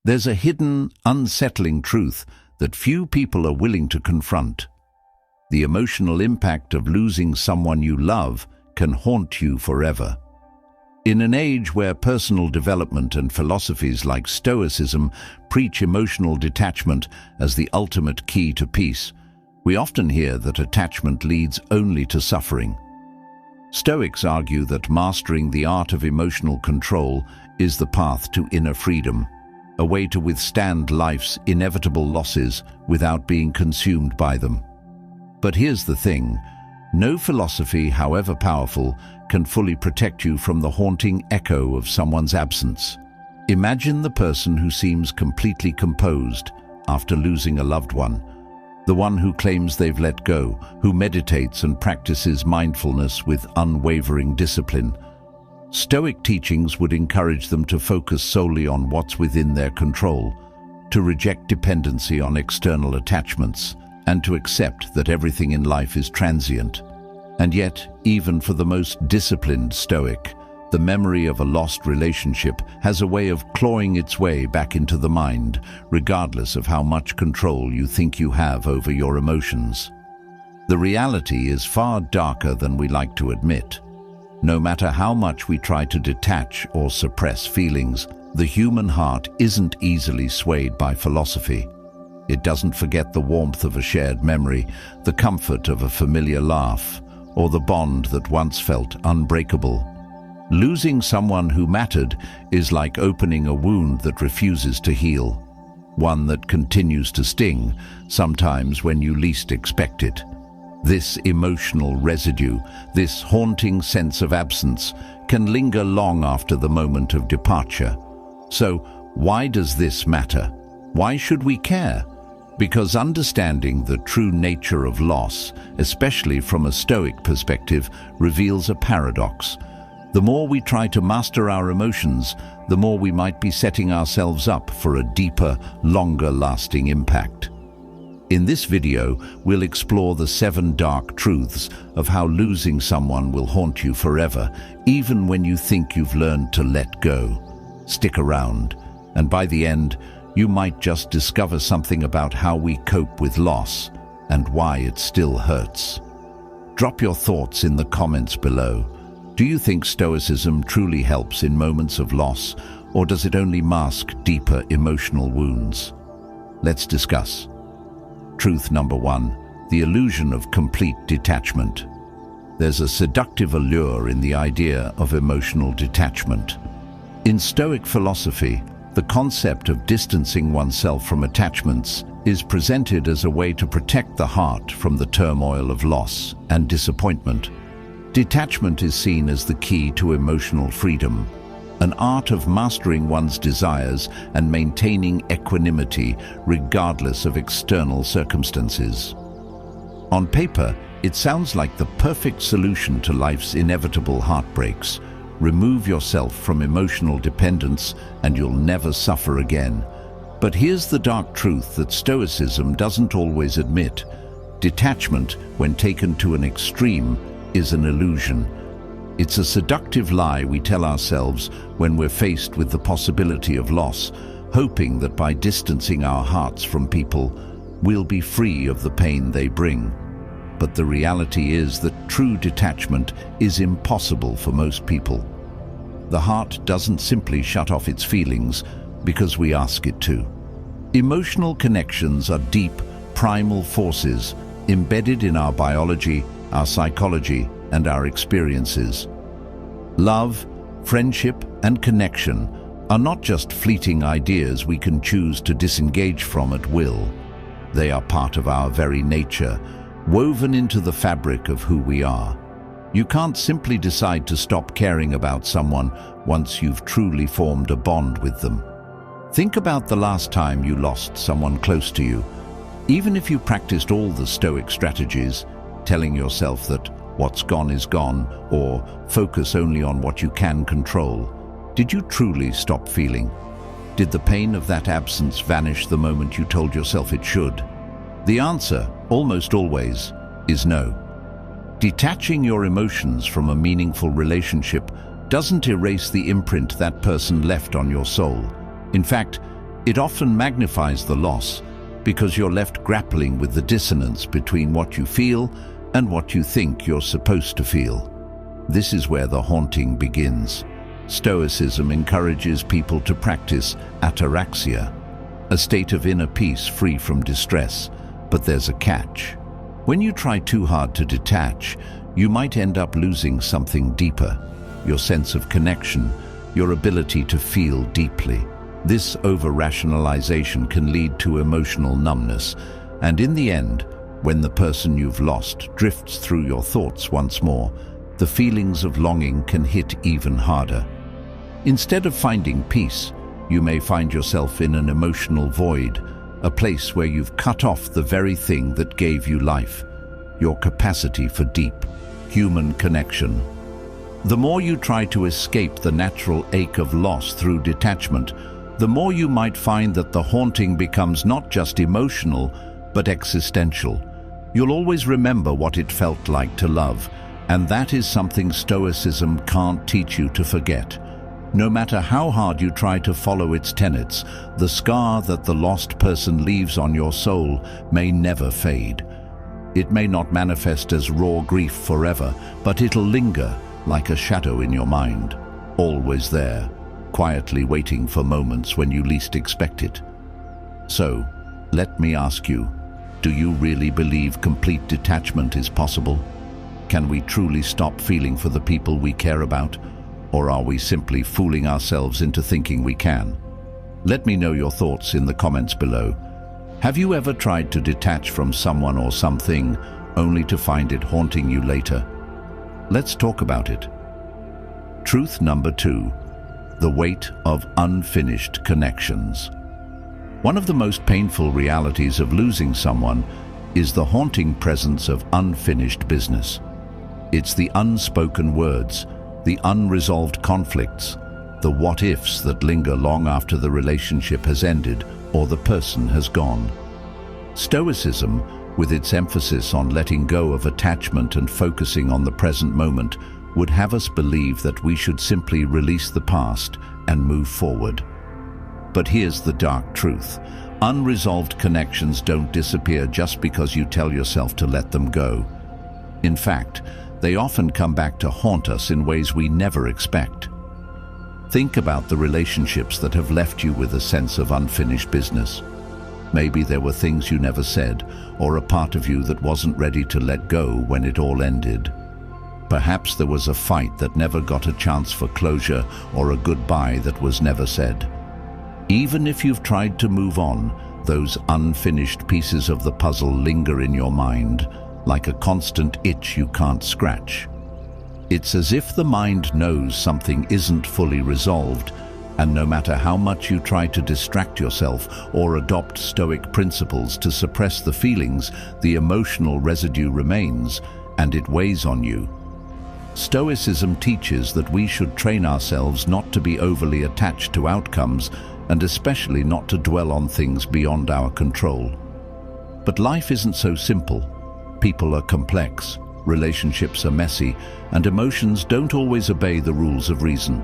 There's a hidden, unsettling truth that few people are willing to confront. The emotional impact of losing someone you love can haunt you forever. In an age where personal development and philosophies like Stoicism preach emotional detachment as the ultimate key to peace, we often hear that attachment leads only to suffering. Stoics argue that mastering the art of emotional control is the path to inner freedom, a way to withstand life's inevitable losses without being consumed by them. But here's the thing: no philosophy, however powerful, can fully protect you from the haunting echo of someone's absence. Imagine the person who seems completely composed after losing a loved one, the one who claims they've let go, who meditates and practices mindfulness with unwavering discipline. Stoic teachings would encourage them to focus solely on what's within their control, to reject dependency on external attachments, and to accept that everything in life is transient. And yet, even for the most disciplined Stoic, the memory of a lost relationship has a way of clawing its way back into the mind, regardless of how much control you think you have over your emotions. The reality is far darker than we like to admit. No matter how much we try to detach or suppress feelings, the human heart isn't easily swayed by philosophy. It doesn't forget the warmth of a shared memory, the comfort of a familiar laugh, or the bond that once felt unbreakable. Losing someone who mattered is like opening a wound that refuses to heal, one that continues to sting, sometimes when you least expect it. This emotional residue, this haunting sense of absence, can linger long after the moment of departure. So, why does this matter? Why should we care? Because understanding the true nature of loss, especially from a Stoic perspective, reveals a paradox. The more we try to master our emotions, the more we might be setting ourselves up for a deeper, longer-lasting impact. In this video, we'll explore the 7 dark truths of how losing someone will haunt you forever, even when you think you've learned to let go. Stick around, and by the end, you might just discover something about how we cope with loss and why it still hurts. Drop your thoughts in the comments below. Do you think Stoicism truly helps in moments of loss, or does it only mask deeper emotional wounds? Let's discuss. Truth number 1: the illusion of complete detachment. There's a seductive allure in the idea of emotional detachment. In Stoic philosophy, the concept of distancing oneself from attachments is presented as a way to protect the heart from the turmoil of loss and disappointment. Detachment is seen as the key to emotional freedom, an art of mastering one's desires and maintaining equanimity regardless of external circumstances. On paper, it sounds like the perfect solution to life's inevitable heartbreaks. Remove yourself from emotional dependence and you'll never suffer again. But here's the dark truth that Stoicism doesn't always admit. Detachment, when taken to an extreme, is an illusion. It's a seductive lie we tell ourselves when we're faced with the possibility of loss, hoping that by distancing our hearts from people, we'll be free of the pain they bring. But the reality is that true detachment is impossible for most people. The heart doesn't simply shut off its feelings because we ask it to. Emotional connections are deep, primal forces embedded in our biology, our psychology, and our experiences. Love, friendship, and connection are not just fleeting ideas we can choose to disengage from at will. They are part of our very nature, woven into the fabric of who we are. You can't simply decide to stop caring about someone once you've truly formed a bond with them. Think about the last time you lost someone close to you. Even if you practiced all the Stoic strategies, telling yourself that what's gone is gone, or focus only on what you can control, did you truly stop feeling? Did the pain of that absence vanish the moment you told yourself it should? The answer, almost always, is no. Detaching your emotions from a meaningful relationship doesn't erase the imprint that person left on your soul. In fact, It often magnifies the loss because you're left grappling with the dissonance between what you feel and what you think you're supposed to feel. This is where the haunting begins. Stoicism encourages people to practice ataraxia, a state of inner peace free from distress. But there's a catch. When you try too hard to detach, you might end up losing something deeper: your sense of connection, your ability to feel deeply. This over-rationalization can lead to emotional numbness, and in the end, when the person you've lost drifts through your thoughts once more, the feelings of longing can hit even harder. Instead of finding peace, you may find yourself in an emotional void, a place where you've cut off the very thing that gave you life, your capacity for deep, human connection. The more you try to escape the natural ache of loss through detachment, the more you might find that the haunting becomes not just emotional, but existential. You'll always remember what it felt like to love, and that is something Stoicism can't teach you to forget. No matter how hard you try to follow its tenets, the scar that the lost person leaves on your soul may never fade. It may not manifest as raw grief forever, but it'll linger like a shadow in your mind, always there, quietly waiting for moments when you least expect it. So, let me ask you, do you really believe complete detachment is possible? Can we truly stop feeling for the people we care about? Or are we simply fooling ourselves into thinking we can? Let me know your thoughts in the comments below. Have you ever tried to detach from someone or something only to find it haunting you later? Let's talk about it. Truth number 2. The weight of unfinished connections. One of the most painful realities of losing someone is the haunting presence of unfinished business. It's the unspoken words, the unresolved conflicts, the what-ifs that linger long after the relationship has ended or the person has gone. Stoicism, with its emphasis on letting go of attachment and focusing on the present moment, would have us believe that we should simply release the past and move forward. But here's the dark truth. Unresolved connections don't disappear just because you tell yourself to let them go. In fact, they often come back to haunt us in ways we never expect. Think about the relationships that have left you with a sense of unfinished business. Maybe there were things you never said, or a part of you that wasn't ready to let go when it all ended. Perhaps there was a fight that never got a chance for closure, or a goodbye that was never said. Even if you've tried to move on, those unfinished pieces of the puzzle linger in your mind, like a constant itch you can't scratch. It's as if the mind knows something isn't fully resolved, and no matter how much you try to distract yourself or adopt Stoic principles to suppress the feelings, the emotional residue remains, and it weighs on you. Stoicism teaches that we should train ourselves not to be overly attached to outcomes, and especially not to dwell on things beyond our control. But life isn't so simple. People are complex, relationships are messy, and emotions don't always obey the rules of reason.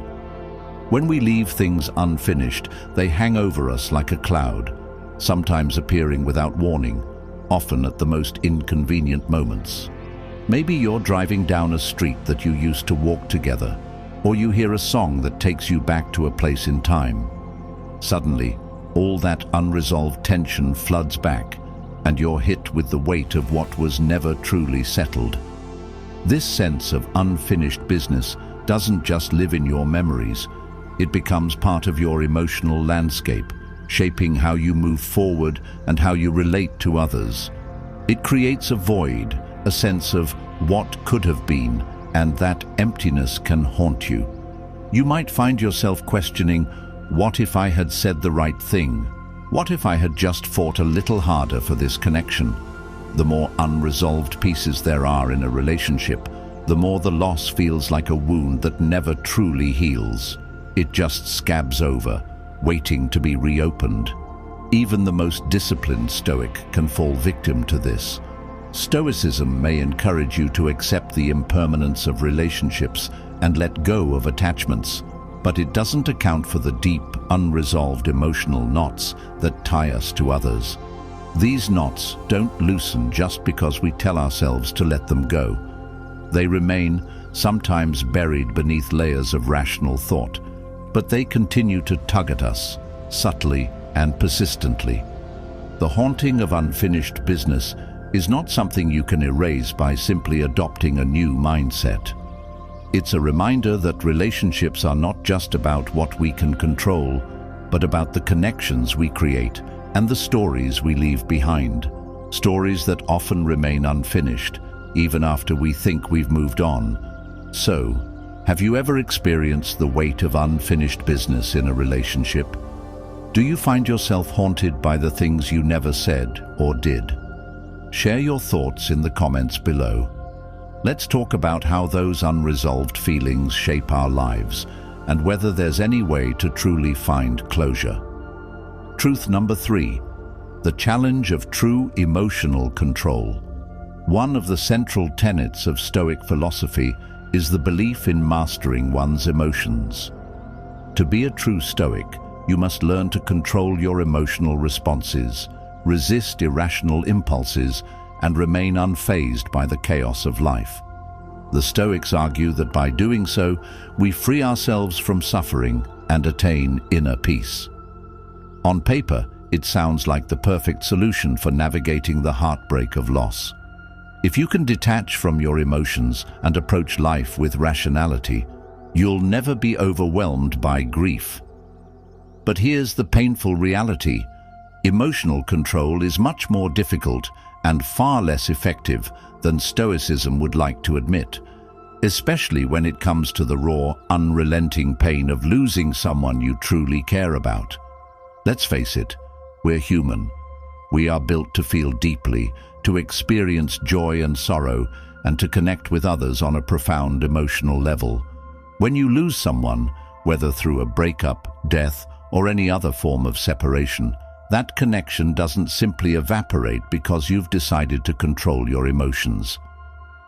When we leave things unfinished, they hang over us like a cloud, sometimes appearing without warning, often at the most inconvenient moments. Maybe you're driving down a street that you used to walk together, or you hear a song that takes you back to a place in time. Suddenly, all that unresolved tension floods back, and you're hit with the weight of what was never truly settled. This sense of unfinished business doesn't just live in your memories. It becomes part of your emotional landscape, shaping how you move forward and how you relate to others. It creates a void, a sense of what could have been, and that emptiness can haunt you. You might find yourself questioning, what if I had said the right thing? What if I had just fought a little harder for this connection? The more unresolved pieces there are in a relationship, the more the loss feels like a wound that never truly heals. It just scabs over, waiting to be reopened. Even the most disciplined Stoic can fall victim to this. Stoicism may encourage you to accept the impermanence of relationships and let go of attachments, but it doesn't account for the deep, unresolved emotional knots that tie us to others. These knots don't loosen just because we tell ourselves to let them go. They remain, sometimes buried beneath layers of rational thought, but they continue to tug at us, subtly and persistently. The haunting of unfinished business is not something you can erase by simply adopting a new mindset. It's a reminder that relationships are not just about what we can control, but about the connections we create and the stories we leave behind. Stories that often remain unfinished, even after we think we've moved on. So, have you ever experienced the weight of unfinished business in a relationship? Do you find yourself haunted by the things you never said or did? Share your thoughts in the comments below. Let's talk about how those unresolved feelings shape our lives and whether there's any way to truly find closure. Truth number 3, the challenge of true emotional control. One of the central tenets of Stoic philosophy is the belief in mastering one's emotions. To be a true Stoic, you must learn to control your emotional responses, resist irrational impulses, and remain unfazed by the chaos of life. The Stoics argue that by doing so, we free ourselves from suffering and attain inner peace. On paper, it sounds like the perfect solution for navigating the heartbreak of loss. If you can detach from your emotions and approach life with rationality, you'll never be overwhelmed by grief. But here's the painful reality. Emotional control is much more difficult and far less effective than Stoicism would like to admit, especially when it comes to the raw, unrelenting pain of losing someone you truly care about. Let's face it, we're human. We are built to feel deeply, to experience joy and sorrow, and to connect with others on a profound emotional level. When you lose someone, whether through a breakup, death, or any other form of separation, that connection doesn't simply evaporate because you've decided to control your emotions.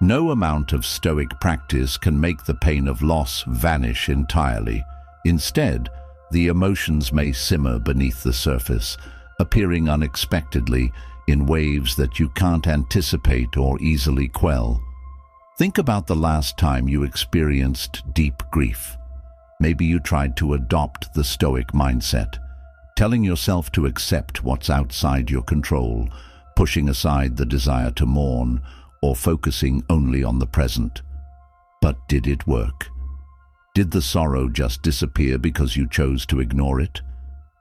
No amount of Stoic practice can make the pain of loss vanish entirely. Instead, the emotions may simmer beneath the surface, appearing unexpectedly in waves that you can't anticipate or easily quell. Think about the last time you experienced deep grief. Maybe you tried to adopt the Stoic mindset, telling yourself to accept what's outside your control, pushing aside the desire to mourn, or focusing only on the present. But did it work? Did the sorrow just disappear because you chose to ignore it?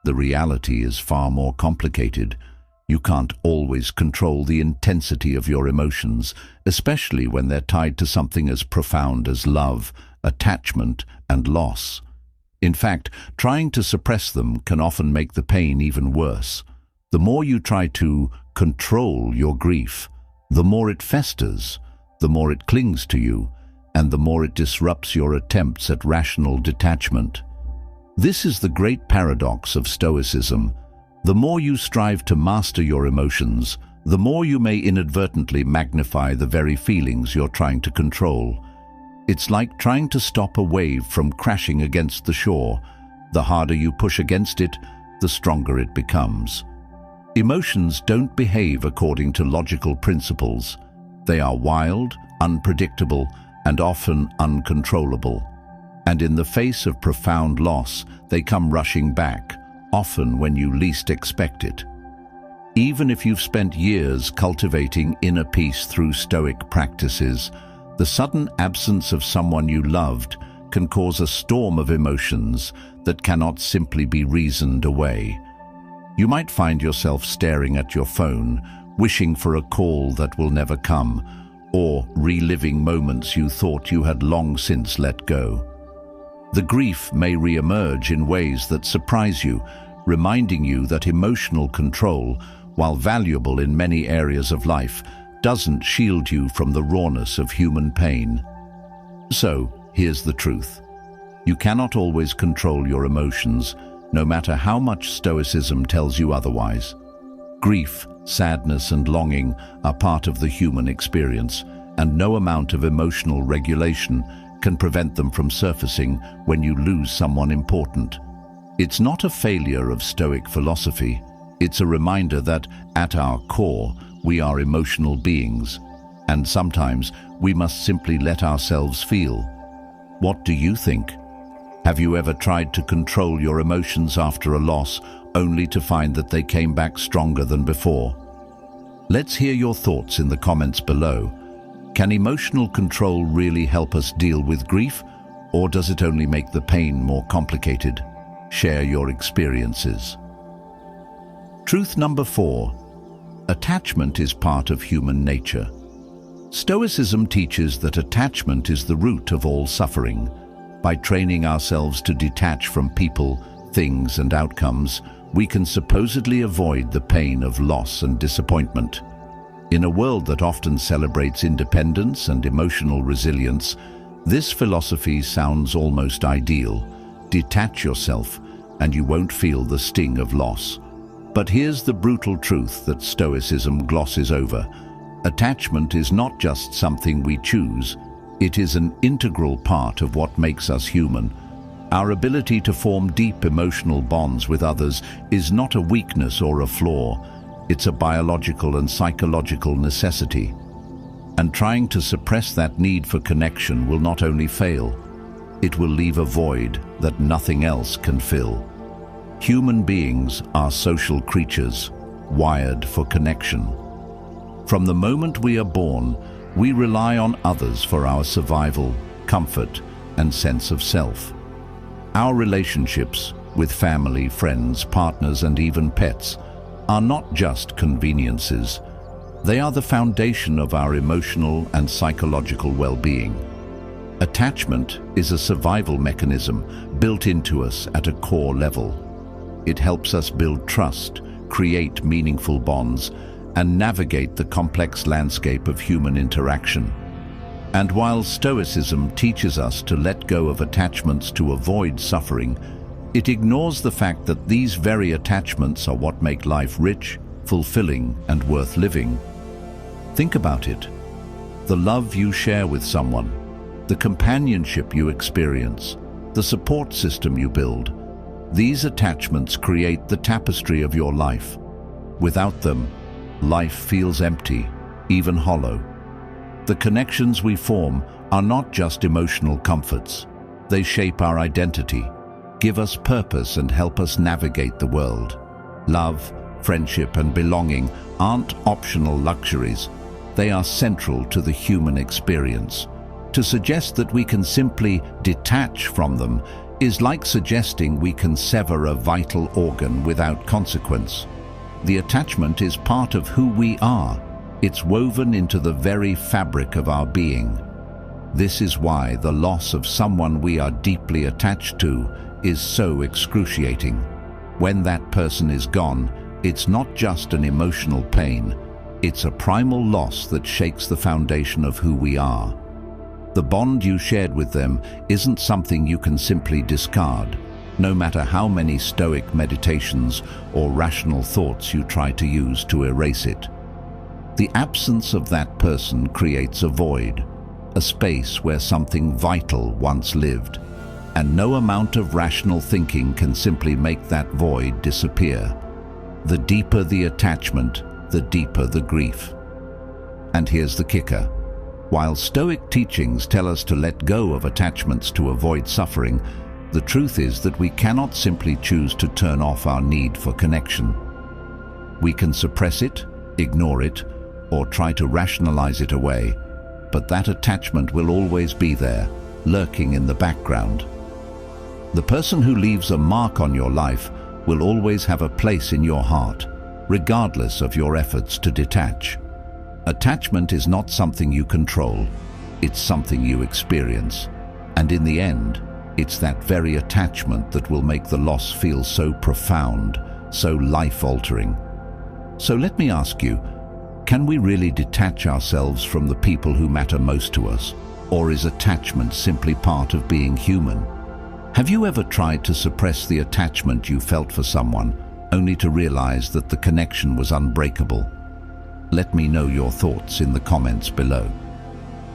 The reality is far more complicated. You can't always control the intensity of your emotions, especially when they're tied to something as profound as love, attachment, and loss. In fact, trying to suppress them can often make the pain even worse. The more you try to control your grief, the more it festers, the more it clings to you, and the more it disrupts your attempts at rational detachment. This is the great paradox of Stoicism. The more you strive to master your emotions, the more you may inadvertently magnify the very feelings you're trying to control. It's like trying to stop a wave from crashing against the shore. The harder you push against it, the stronger it becomes. Emotions don't behave according to logical principles. They are wild, unpredictable, and often uncontrollable. And in the face of profound loss, they come rushing back, often when you least expect it. Even if you've spent years cultivating inner peace through Stoic practices, the sudden absence of someone you loved can cause a storm of emotions that cannot simply be reasoned away. You might find yourself staring at your phone, wishing for a call that will never come, or reliving moments you thought you had long since let go. The grief may re-emerge in ways that surprise you, reminding you that emotional control, while valuable in many areas of life, doesn't shield you from the rawness of human pain. So, here's the truth. You cannot always control your emotions, no matter how much Stoicism tells you otherwise. Grief, sadness, and longing are part of the human experience, and no amount of emotional regulation can prevent them from surfacing when you lose someone important. It's not a failure of Stoic philosophy. It's a reminder that, at our core, we are emotional beings, and sometimes we must simply let ourselves feel. What do you think? Have you ever tried to control your emotions after a loss, only to find that they came back stronger than before? Let's hear your thoughts in the comments below. Can emotional control really help us deal with grief, or does it only make the pain more complicated? Share your experiences. Truth number 4. Attachment is part of human nature. Stoicism teaches that attachment is the root of all suffering. By training ourselves to detach from people, things, and outcomes, we can supposedly avoid the pain of loss and disappointment. In a world that often celebrates independence and emotional resilience, this philosophy sounds almost ideal. Detach yourself, and you won't feel the sting of loss. But here's the brutal truth that Stoicism glosses over. Attachment is not just something we choose. It is an integral part of what makes us human. Our ability to form deep emotional bonds with others is not a weakness or a flaw. It's a biological and psychological necessity. And trying to suppress that need for connection will not only fail, it will leave a void that nothing else can fill. Human beings are social creatures, wired for connection. From the moment we are born, we rely on others for our survival, comfort, and sense of self. Our relationships with family, friends, partners, and even pets are not just conveniences. They are the foundation of our emotional and psychological well-being. Attachment is a survival mechanism built into us at a core level. It helps us build trust, create meaningful bonds, and navigate the complex landscape of human interaction. And while Stoicism teaches us to let go of attachments to avoid suffering, it ignores the fact that these very attachments are what make life rich, fulfilling, and worth living. Think about it. The love you share with someone, the companionship you experience, the support system you build, these attachments create the tapestry of your life. Without them, life feels empty, even hollow. The connections we form are not just emotional comforts. They shape our identity, give us purpose, and help us navigate the world. Love, friendship, and belonging aren't optional luxuries. They are central to the human experience. To suggest that we can simply detach from them is like suggesting we can sever a vital organ without consequence. The attachment is part of who we are. It's woven into the very fabric of our being. This is why the loss of someone we are deeply attached to is so excruciating. When that person is gone, it's not just an emotional pain. It's a primal loss that shakes the foundation of who we are. The bond you shared with them isn't something you can simply discard, no matter how many Stoic meditations or rational thoughts you try to use to erase it. The absence of that person creates a void, a space where something vital once lived, and no amount of rational thinking can simply make that void disappear. The deeper the attachment, the deeper the grief. And here's the kicker. While Stoic teachings tell us to let go of attachments to avoid suffering, the truth is that we cannot simply choose to turn off our need for connection. We can suppress it, ignore it, or try to rationalize it away, but that attachment will always be there, lurking in the background. The person who leaves a mark on your life will always have a place in your heart, regardless of your efforts to detach. Attachment is not something you control, it's something you experience. And in the end, it's that very attachment that will make the loss feel so profound, so life-altering. So let me ask you, can we really detach ourselves from the people who matter most to us? Or is attachment simply part of being human? Have you ever tried to suppress the attachment you felt for someone, only to realize that the connection was unbreakable? Let me know your thoughts in the comments below.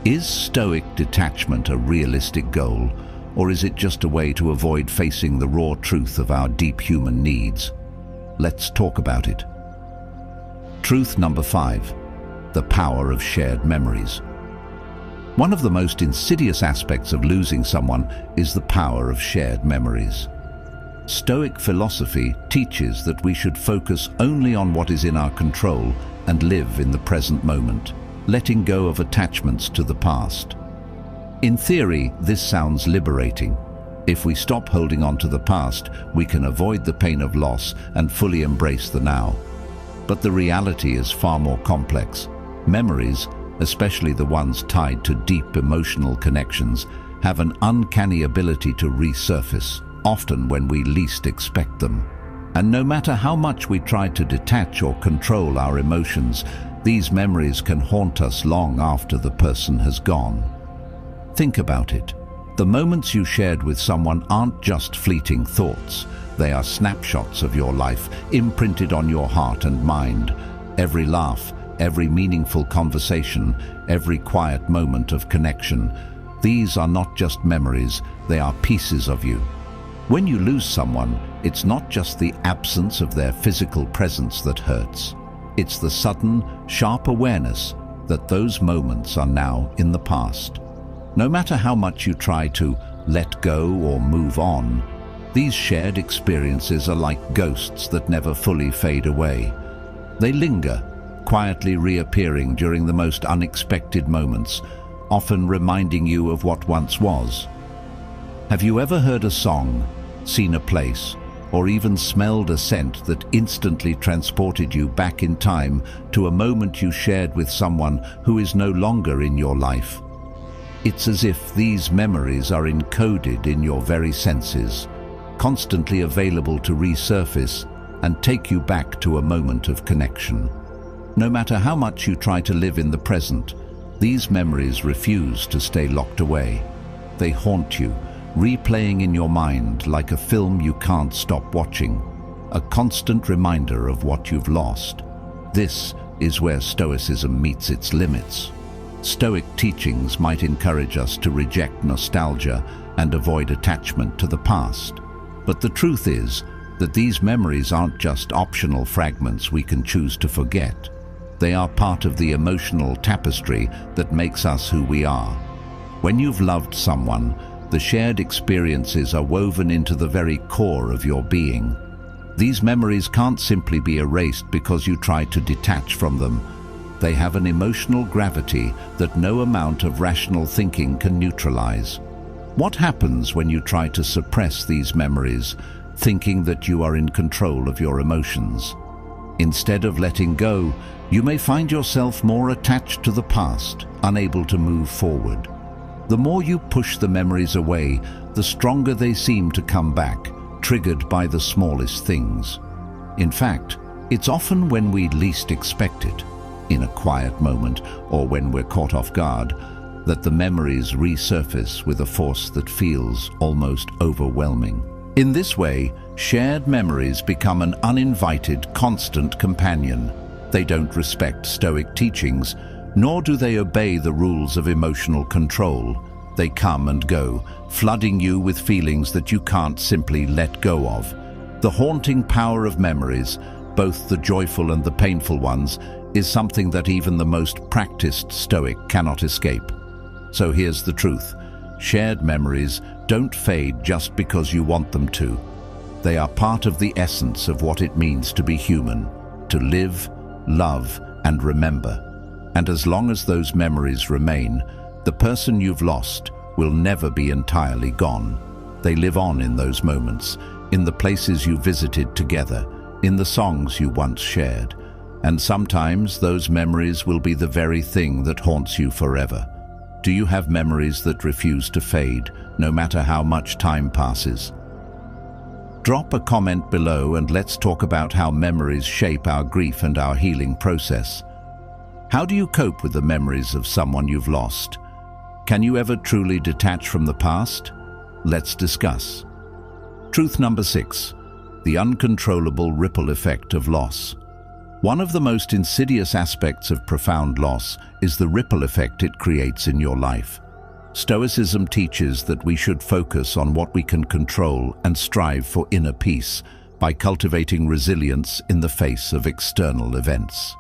Is Stoic detachment a realistic goal, or is it just a way to avoid facing the raw truth of our deep human needs? Let's talk about it. Truth number 5. The power of shared memories. One of the most insidious aspects of losing someone is the power of shared memories. Stoic philosophy teaches that we should focus only on what is in our control and live in the present moment, letting go of attachments to the past. In theory, this sounds liberating. If we stop holding on to the past, we can avoid the pain of loss and fully embrace the now. But the reality is far more complex. Memories, especially the ones tied to deep emotional connections, have an uncanny ability to resurface, often when we least expect them. And no matter how much we try to detach or control our emotions, these memories can haunt us long after the person has gone. Think about it. The moments you shared with someone aren't just fleeting thoughts. They are snapshots of your life, imprinted on your heart and mind. Every laugh, every meaningful conversation, every quiet moment of connection. These are not just memories, they are pieces of you. When you lose someone, it's not just the absence of their physical presence that hurts. It's the sudden, sharp awareness that those moments are now in the past. No matter how much you try to let go or move on, these shared experiences are like ghosts that never fully fade away. They linger, quietly reappearing during the most unexpected moments, often reminding you of what once was. Have you ever heard a song, seen a place, or even smelled a scent that instantly transported you back in time to a moment you shared with someone who is no longer in your life? It's as if these memories are encoded in your very senses, constantly available to resurface and take you back to a moment of connection. No matter how much you try to live in the present, these memories refuse to stay locked away. They haunt you, replaying in your mind like a film you can't stop watching, a constant reminder of what you've lost. This is where Stoicism meets its limits. Stoic teachings might encourage us to reject nostalgia and avoid attachment to the past. But the truth is that these memories aren't just optional fragments we can choose to forget. They are part of the emotional tapestry that makes us who we are. When you've loved someone, the shared experiences are woven into the very core of your being. These memories can't simply be erased because you try to detach from them. They have an emotional gravity that no amount of rational thinking can neutralize. What happens when you try to suppress these memories, thinking that you are in control of your emotions? Instead of letting go, you may find yourself more attached to the past, unable to move forward. The more you push the memories away, the stronger they seem to come back, triggered by the smallest things. In fact, it's often when we least expect it, in a quiet moment or when we're caught off guard, that the memories resurface with a force that feels almost overwhelming. In this way, shared memories become an uninvited, constant companion. They don't respect Stoic teachings, nor do they obey the rules of emotional control. They come and go, flooding you with feelings that you can't simply let go of. The haunting power of memories, both the joyful and the painful ones, is something that even the most practiced Stoic cannot escape. So here's the truth. Shared memories don't fade just because you want them to. They are part of the essence of what it means to be human, to live, love, and remember. And as long as those memories remain, the person you've lost will never be entirely gone. They live on in those moments, in the places you visited together, in the songs you once shared. And sometimes those memories will be the very thing that haunts you forever. Do you have memories that refuse to fade, no matter how much time passes? Drop a comment below and let's talk about how memories shape our grief and our healing process. How do you cope with the memories of someone you've lost? Can you ever truly detach from the past? Let's discuss. Truth number 6, the uncontrollable ripple effect of loss. One of the most insidious aspects of profound loss is the ripple effect it creates in your life. Stoicism teaches that we should focus on what we can control and strive for inner peace by cultivating resilience in the face of external events.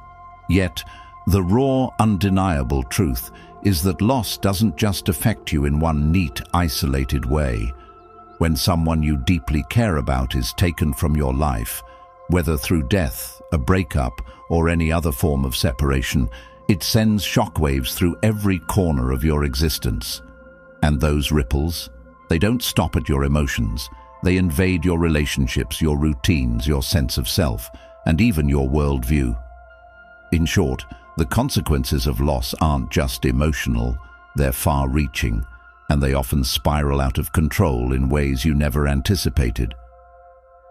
Yet, the raw, undeniable truth is that loss doesn't just affect you in one neat, isolated way. When someone you deeply care about is taken from your life, whether through death, a breakup, or any other form of separation, it sends shockwaves through every corner of your existence. And those ripples, they don't stop at your emotions. They invade your relationships, your routines, your sense of self, and even your worldview. In short, the consequences of loss aren't just emotional, they're far-reaching, and they often spiral out of control in ways you never anticipated.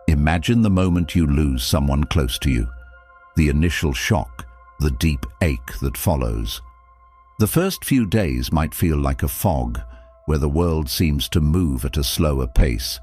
Imagine the moment you lose someone close to you, the initial shock, the deep ache that follows. The first few days might feel like a fog, where the world seems to move at a slower pace.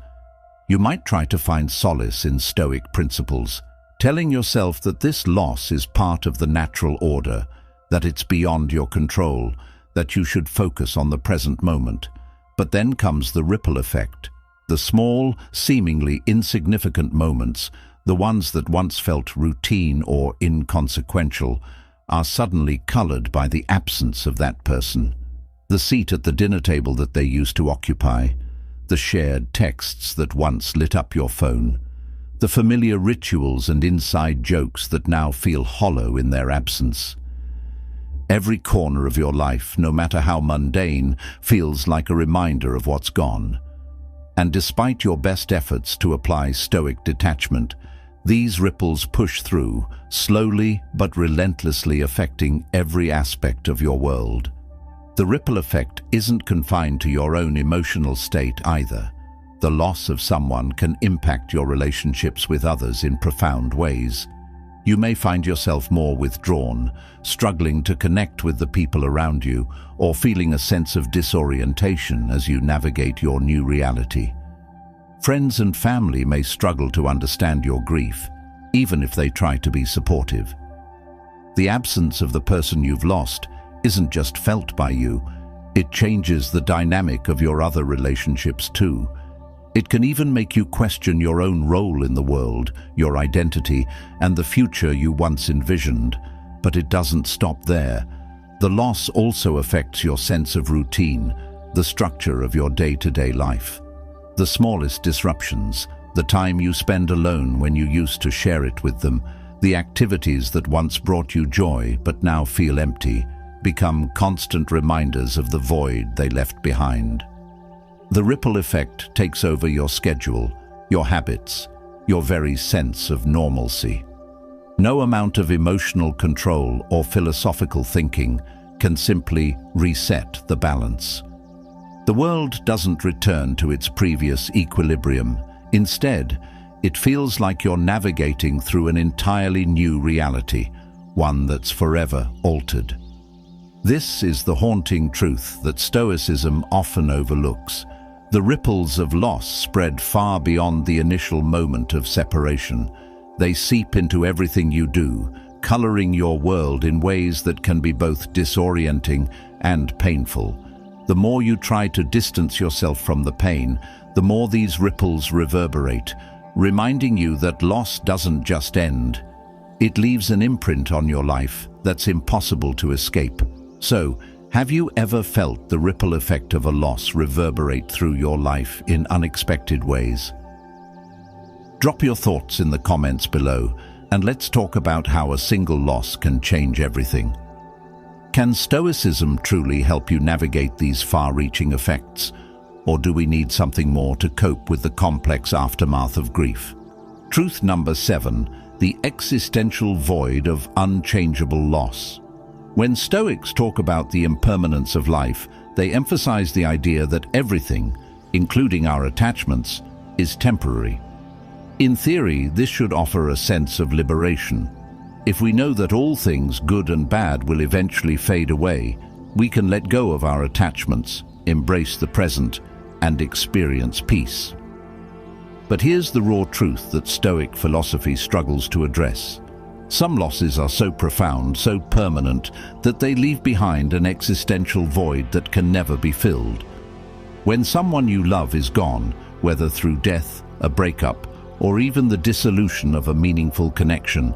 You might try to find solace in Stoic principles, telling yourself that this loss is part of the natural order, that it's beyond your control, that you should focus on the present moment. But then comes the ripple effect. The small, seemingly insignificant moments, the ones that once felt routine or inconsequential, are suddenly colored by the absence of that person. The seat at the dinner table that they used to occupy, the shared texts that once lit up your phone, the familiar rituals and inside jokes that now feel hollow in their absence. Every corner of your life, no matter how mundane, feels like a reminder of what's gone. And despite your best efforts to apply Stoic detachment, these ripples push through, slowly but relentlessly affecting every aspect of your world. The ripple effect isn't confined to your own emotional state either. The loss of someone can impact your relationships with others in profound ways. You may find yourself more withdrawn, struggling to connect with the people around you, or feeling a sense of disorientation as you navigate your new reality. Friends and family may struggle to understand your grief, even if they try to be supportive. The absence of the person you've lost isn't just felt by you, it changes the dynamic of your other relationships too. It can even make you question your own role in the world, your identity, and the future you once envisioned. But it doesn't stop there. The loss also affects your sense of routine, the structure of your day-to-day life. The smallest disruptions, the time you spend alone when you used to share it with them, the activities that once brought you joy but now feel empty, become constant reminders of the void they left behind. The ripple effect takes over your schedule, your habits, your very sense of normalcy. No amount of emotional control or philosophical thinking can simply reset the balance. The world doesn't return to its previous equilibrium. Instead, it feels like you're navigating through an entirely new reality, one that's forever altered. This is the haunting truth that Stoicism often overlooks. The ripples of loss spread far beyond the initial moment of separation. They seep into everything you do, coloring your world in ways that can be both disorienting and painful. The more you try to distance yourself from the pain, the more these ripples reverberate, reminding you that loss doesn't just end. It leaves an imprint on your life that's impossible to escape. So, have you ever felt the ripple effect of a loss reverberate through your life in unexpected ways? Drop your thoughts in the comments below, and let's talk about how a single loss can change everything. Can Stoicism truly help you navigate these far-reaching effects, or do we need something more to cope with the complex aftermath of grief? Truth number 7, the existential void of unchangeable loss. When Stoics talk about the impermanence of life, they emphasize the idea that everything, including our attachments, is temporary. In theory, this should offer a sense of liberation. If we know that all things, good and bad, will eventually fade away, we can let go of our attachments, embrace the present, and experience peace. But here's the raw truth that Stoic philosophy struggles to address. Some losses are so profound, so permanent, that they leave behind an existential void that can never be filled. When someone you love is gone, whether through death, a breakup, or even the dissolution of a meaningful connection,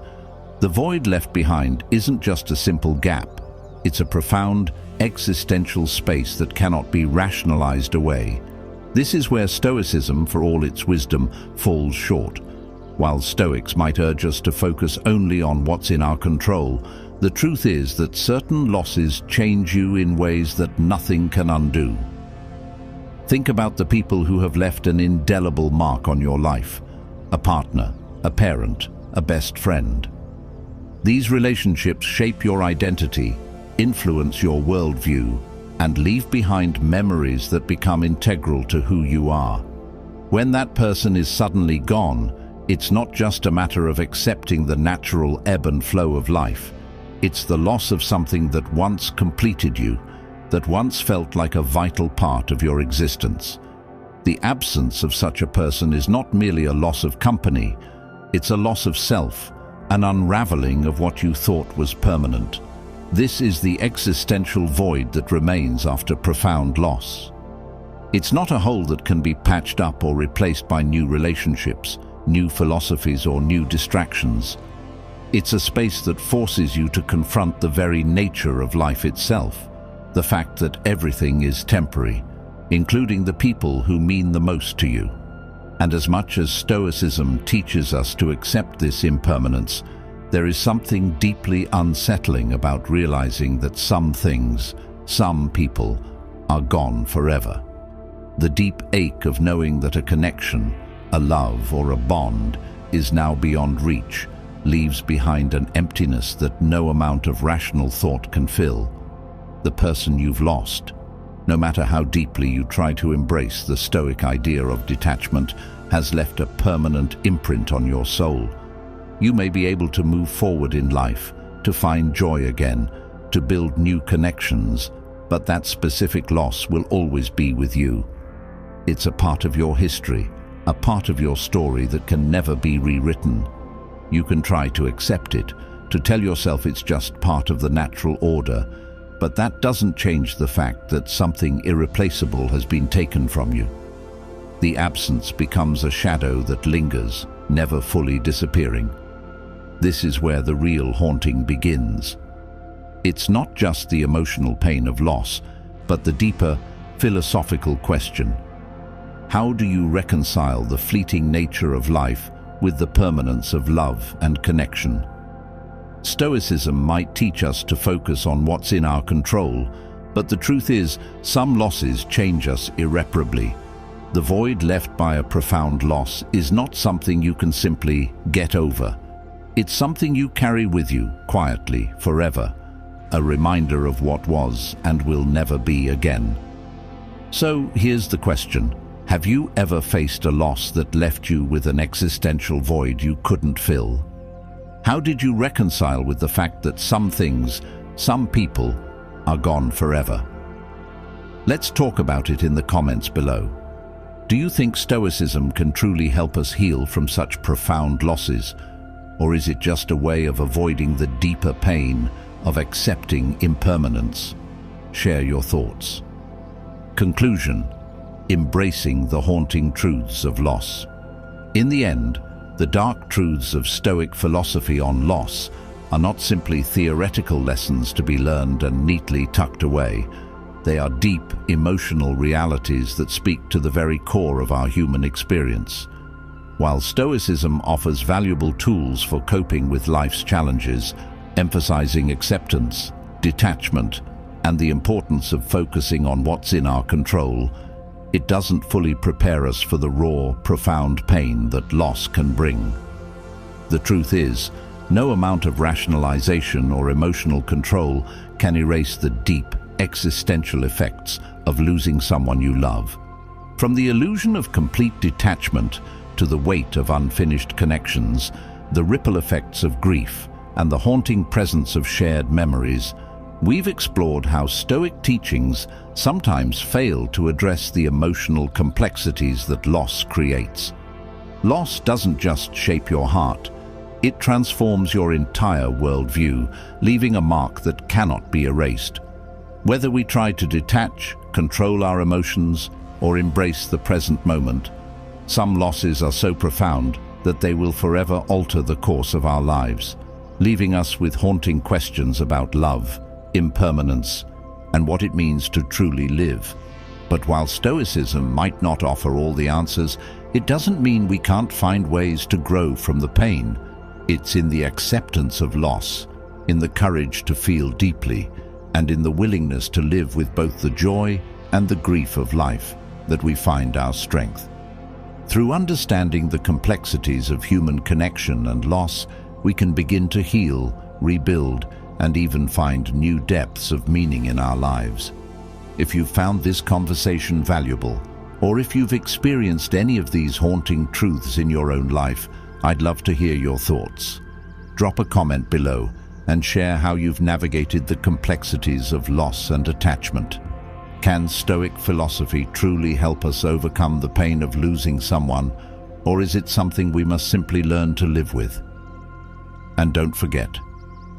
the void left behind isn't just a simple gap. It's a profound, existential space that cannot be rationalized away. This is where Stoicism, for all its wisdom, falls short. While Stoics might urge us to focus only on what's in our control, the truth is that certain losses change you in ways that nothing can undo. Think about the people who have left an indelible mark on your life: a partner, a parent, a best friend. These relationships shape your identity, influence your worldview, and leave behind memories that become integral to who you are. When that person is suddenly gone, it's not just a matter of accepting the natural ebb and flow of life. It's the loss of something that once completed you, that once felt like a vital part of your existence. The absence of such a person is not merely a loss of company, it's a loss of self, an unraveling of what you thought was permanent. This is the existential void that remains after profound loss. It's not a hole that can be patched up or replaced by new relationships, new philosophies, or new distractions. It's a space that forces you to confront the very nature of life itself, the fact that everything is temporary, including the people who mean the most to you. And as much as Stoicism teaches us to accept this impermanence, there is something deeply unsettling about realizing that some things, some people, are gone forever. The deep ache of knowing that a connection, a love, or a bond is now beyond reach leaves behind an emptiness that no amount of rational thought can fill. The person you've lost, no matter how deeply you try to embrace the Stoic idea of detachment, has left a permanent imprint on your soul. You may be able to move forward in life, to find joy again, to build new connections, but that specific loss will always be with you. It's a part of your history, a part of your story that can never be rewritten. You can try to accept it, to tell yourself it's just part of the natural order, but that doesn't change the fact that something irreplaceable has been taken from you. The absence becomes a shadow that lingers, never fully disappearing. This is where the real haunting begins. It's not just the emotional pain of loss, but the deeper, philosophical question: how do you reconcile the fleeting nature of life with the permanence of love and connection? Stoicism might teach us to focus on what's in our control, but the truth is, some losses change us irreparably. The void left by a profound loss is not something you can simply get over. It's something you carry with you, quietly, forever, a reminder of what was and will never be again. So here's the question: have you ever faced a loss that left you with an existential void you couldn't fill? How did you reconcile with the fact that some things, some people, are gone forever? Let's talk about it in the comments below. Do you think Stoicism can truly help us heal from such profound losses? Or is it just a way of avoiding the deeper pain of accepting impermanence? Share your thoughts. Conclusion: embracing the haunting truths of loss. In the end, the dark truths of Stoic philosophy on loss are not simply theoretical lessons to be learned and neatly tucked away. They are deep, emotional realities that speak to the very core of our human experience. While Stoicism offers valuable tools for coping with life's challenges, emphasizing acceptance, detachment, and the importance of focusing on what's in our control, it doesn't fully prepare us for the raw, profound pain that loss can bring. The truth is, no amount of rationalization or emotional control can erase the deep, existential effects of losing someone you love. From the illusion of complete detachment to the weight of unfinished connections, the ripple effects of grief, and the haunting presence of shared memories, we've explored how Stoic teachings sometimes fail to address the emotional complexities that loss creates. Loss doesn't just shape your heart, It transforms your entire worldview, leaving a mark that cannot be erased. Whether we try to detach, control our emotions, or embrace the present moment, some losses are so profound that they will forever alter the course of our lives, leaving us with haunting questions about love, impermanence, and what it means to truly live. But while Stoicism might not offer all the answers, it doesn't mean we can't find ways to grow from the pain. It's in the acceptance of loss, in the courage to feel deeply, and in the willingness to live with both the joy and the grief of life that we find our strength. Through understanding the complexities of human connection and loss, we can begin to heal, rebuild, and even find new depths of meaning in our lives. If you've found this conversation valuable, or if you've experienced any of these haunting truths in your own life, I'd love to hear your thoughts. Drop a comment below and share how you've navigated the complexities of loss and attachment. Can Stoic philosophy truly help us overcome the pain of losing someone, or is it something we must simply learn to live with? And don't forget,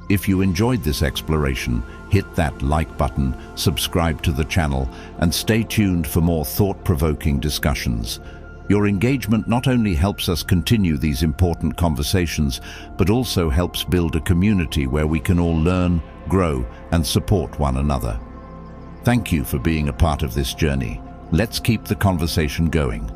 if you enjoyed this exploration, hit that like button, subscribe to the channel, and stay tuned for more thought-provoking discussions. Your engagement not only helps us continue these important conversations, but also helps build a community where we can all learn, grow, and support one another. Thank you for being a part of this journey. Let's keep the conversation going.